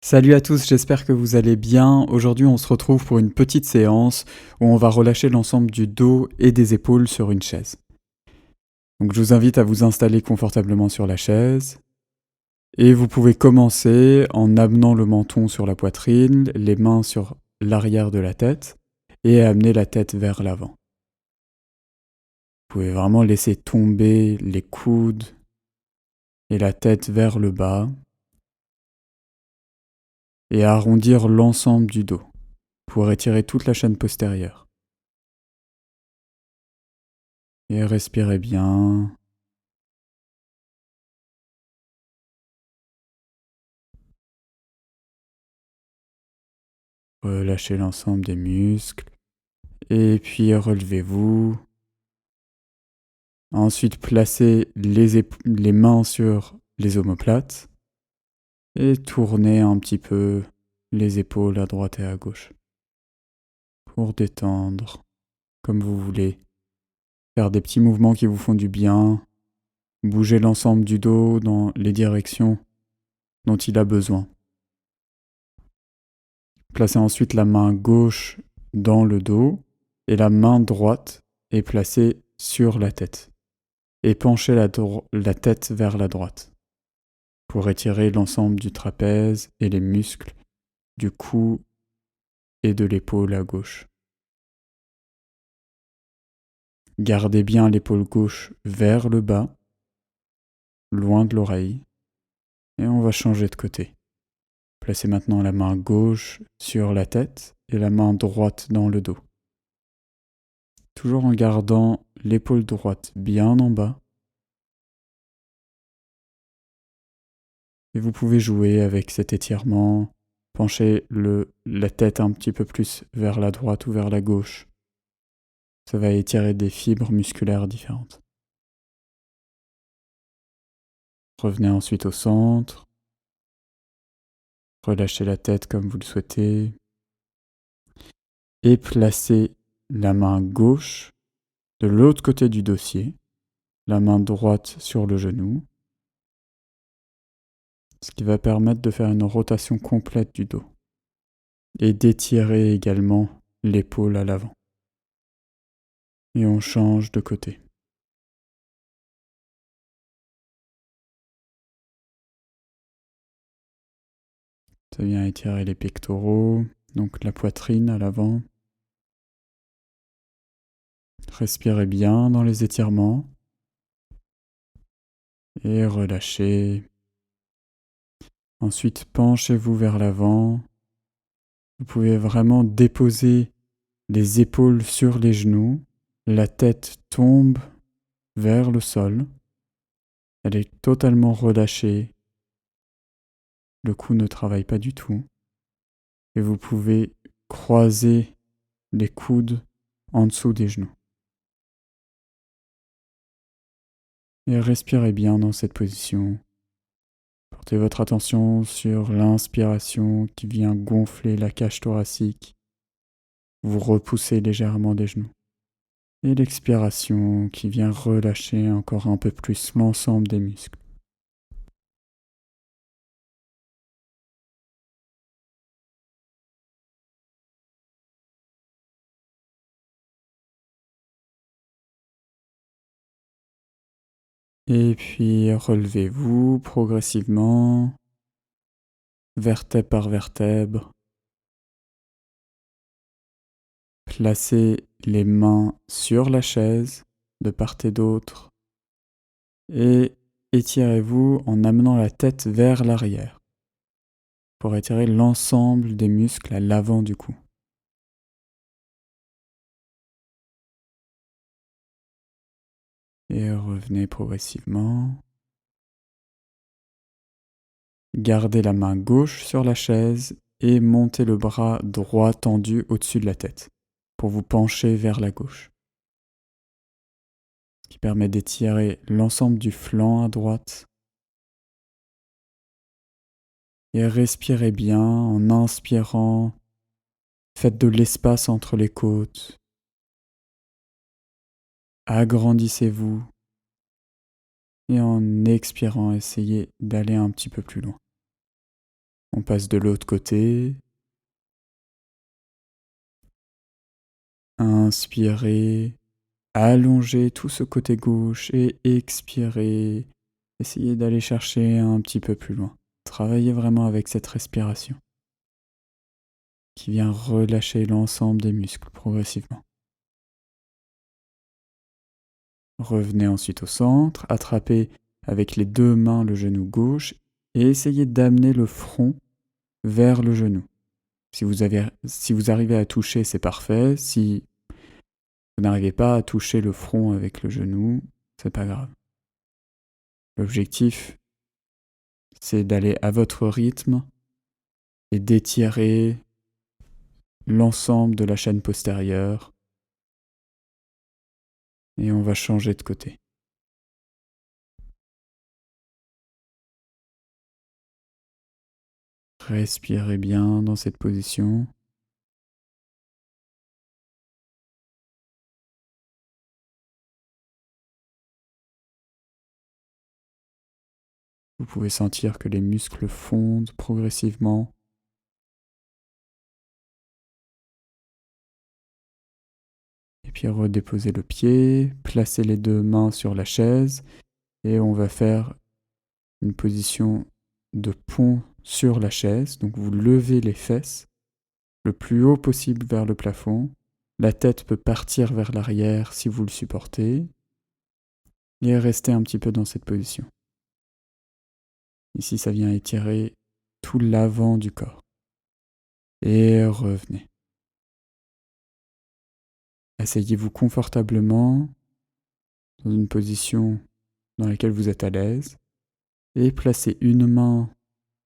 Salut à tous, j'espère que vous allez bien. Aujourd'hui, on se retrouve pour une petite séance où on va relâcher l'ensemble du dos et des épaules sur une chaise. Donc je vous invite à vous installer confortablement sur la chaise et vous pouvez commencer en amenant le menton sur la poitrine, les mains sur l'arrière de la tête et amener la tête vers l'avant. Vous pouvez vraiment laisser tomber les coudes et la tête vers le bas et arrondir l'ensemble du dos pour étirer toute la chaîne postérieure. Et respirez bien. Relâchez l'ensemble des muscles. Et puis relevez-vous. Ensuite, placez les mains sur les omoplates. Et tournez un petit peu les épaules à droite et à gauche. Pour détendre, comme vous voulez. Faire des petits mouvements qui vous font du bien. Bougez l'ensemble du dos dans les directions dont il a besoin. Placez ensuite la main gauche dans le dos et la main droite est placée sur la tête. Et penchez la tête vers la droite pour étirer l'ensemble du trapèze et les muscles du cou et de l'épaule à gauche. Gardez bien l'épaule gauche vers le bas, loin de l'oreille, et on va changer de côté. Placez maintenant la main gauche sur la tête et la main droite dans le dos. Toujours en gardant l'épaule droite bien en bas. Et vous pouvez jouer avec cet étirement, pencher la tête un petit peu plus vers la droite ou vers la gauche. Ça va étirer des fibres musculaires différentes. Revenez ensuite au centre. Relâchez la tête comme vous le souhaitez. Et placez la main gauche de l'autre côté du dossier, la main droite sur le genou, ce qui va permettre de faire une rotation complète du dos et d'étirer également l'épaule à l'avant. Et on change de côté. Ça vient étirer les pectoraux, donc la poitrine à l'avant. Respirez bien dans les étirements et relâchez. Ensuite, penchez-vous vers l'avant. Vous pouvez vraiment déposer les épaules sur les genoux. La tête tombe vers le sol. Elle est totalement relâchée. Le cou ne travaille pas du tout. Et vous pouvez croiser les coudes en dessous des genoux. Et respirez bien dans cette position. Portez votre attention sur l'inspiration qui vient gonfler la cage thoracique. Vous repoussez légèrement des genoux. Et l'expiration qui vient relâcher encore un peu plus l'ensemble des muscles. Et puis relevez-vous progressivement, vertèbre par vertèbre. Placez les mains sur la chaise, de part et d'autre, et étirez-vous en amenant la tête vers l'arrière, pour étirer l'ensemble des muscles à l'avant du cou. Et revenez progressivement. Gardez la main gauche sur la chaise et montez le bras droit tendu au-dessus de la tête pour vous pencher vers la gauche. Ce qui permet d'étirer l'ensemble du flanc à droite. Et respirez bien en inspirant. Faites de l'espace entre les côtes. Agrandissez-vous. Et en expirant, essayez d'aller un petit peu plus loin. On passe de l'autre côté. Inspirez, allongez tout ce côté gauche et expirez. Essayez d'aller chercher un petit peu plus loin. Travaillez vraiment avec cette respiration qui vient relâcher l'ensemble des muscles progressivement. Revenez ensuite au centre, attrapez avec les deux mains le genou gauche et essayez d'amener le front vers le genou. Si vous arrivez à toucher, c'est parfait. Si vous n'arrivez pas à toucher le front avec le genou, c'est pas grave. L'objectif, c'est d'aller à votre rythme et d'étirer l'ensemble de la chaîne postérieure. Et on va changer de côté. Respirez bien dans cette position. Vous pouvez sentir que les muscles fondent progressivement. Et puis redéposez le pied, placez les deux mains sur la chaise et on va faire une position de pont sur la chaise. Donc vous levez les fesses le plus haut possible vers le plafond. La tête peut partir vers l'arrière si vous le supportez. Et restez un petit peu dans cette position. Ici, ça vient étirer tout l'avant du corps. Et revenez. Asseyez-vous confortablement dans une position dans laquelle vous êtes à l'aise et placez une main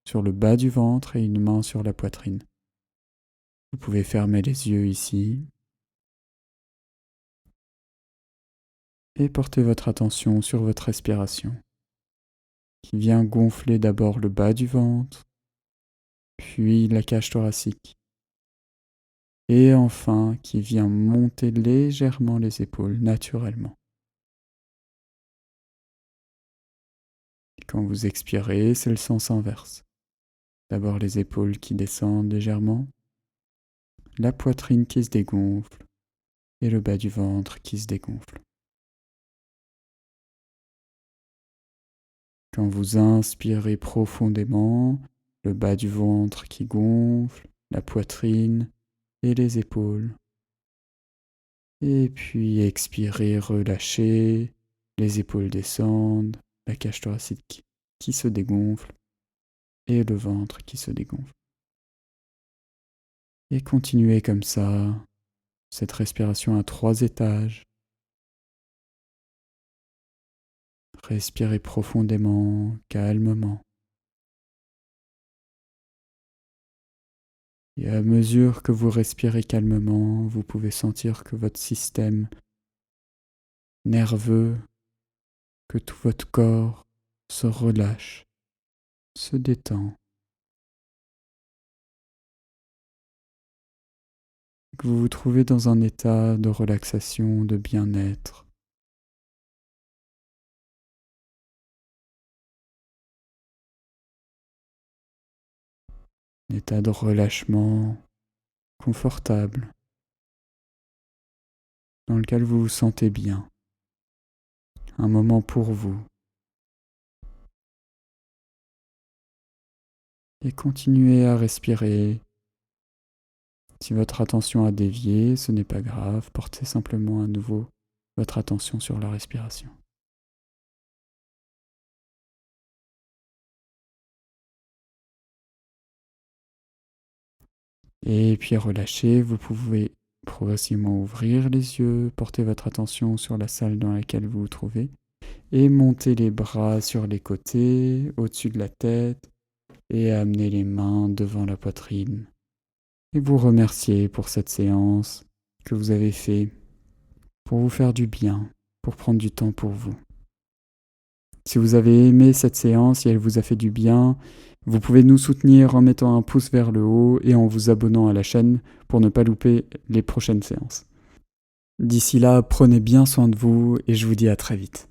sur le bas du ventre et une main sur la poitrine. Vous pouvez fermer les yeux ici et porter votre attention sur votre respiration qui vient gonfler d'abord le bas du ventre, puis la cage thoracique et enfin qui vient monter légèrement les épaules naturellement. Et quand vous expirez, c'est le sens inverse. D'abord les épaules qui descendent légèrement, la poitrine qui se dégonfle et le bas du ventre qui se dégonfle. Quand vous inspirez profondément, le bas du ventre qui gonfle, la poitrine et les épaules. Et puis expirez, relâchez, les épaules descendent, la cage thoracique qui se dégonfle et le ventre qui se dégonfle. Et continuez comme ça, cette respiration à 3 étages. Respirez profondément, calmement. Et à mesure que vous respirez calmement, vous pouvez sentir que votre système nerveux, que tout votre corps se relâche, se détend. Que vous vous trouvez dans un état de relaxation, de bien-être. Un état de relâchement confortable, dans lequel vous vous sentez bien. Un moment pour vous. Et continuez à respirer. Si votre attention a dévié, ce n'est pas grave, portez simplement à nouveau votre attention sur la respiration. Et puis relâchez, vous pouvez progressivement ouvrir les yeux, porter votre attention sur la salle dans laquelle vous vous trouvez et monter les bras sur les côtés, au-dessus de la tête et amener les mains devant la poitrine. Et vous remercier pour cette séance que vous avez fait pour vous faire du bien, pour prendre du temps pour vous. Si vous avez aimé cette séance, si elle vous a fait du bien, vous pouvez nous soutenir en mettant un pouce vers le haut et en vous abonnant à la chaîne pour ne pas louper les prochaines séances. D'ici là, prenez bien soin de vous et je vous dis à très vite.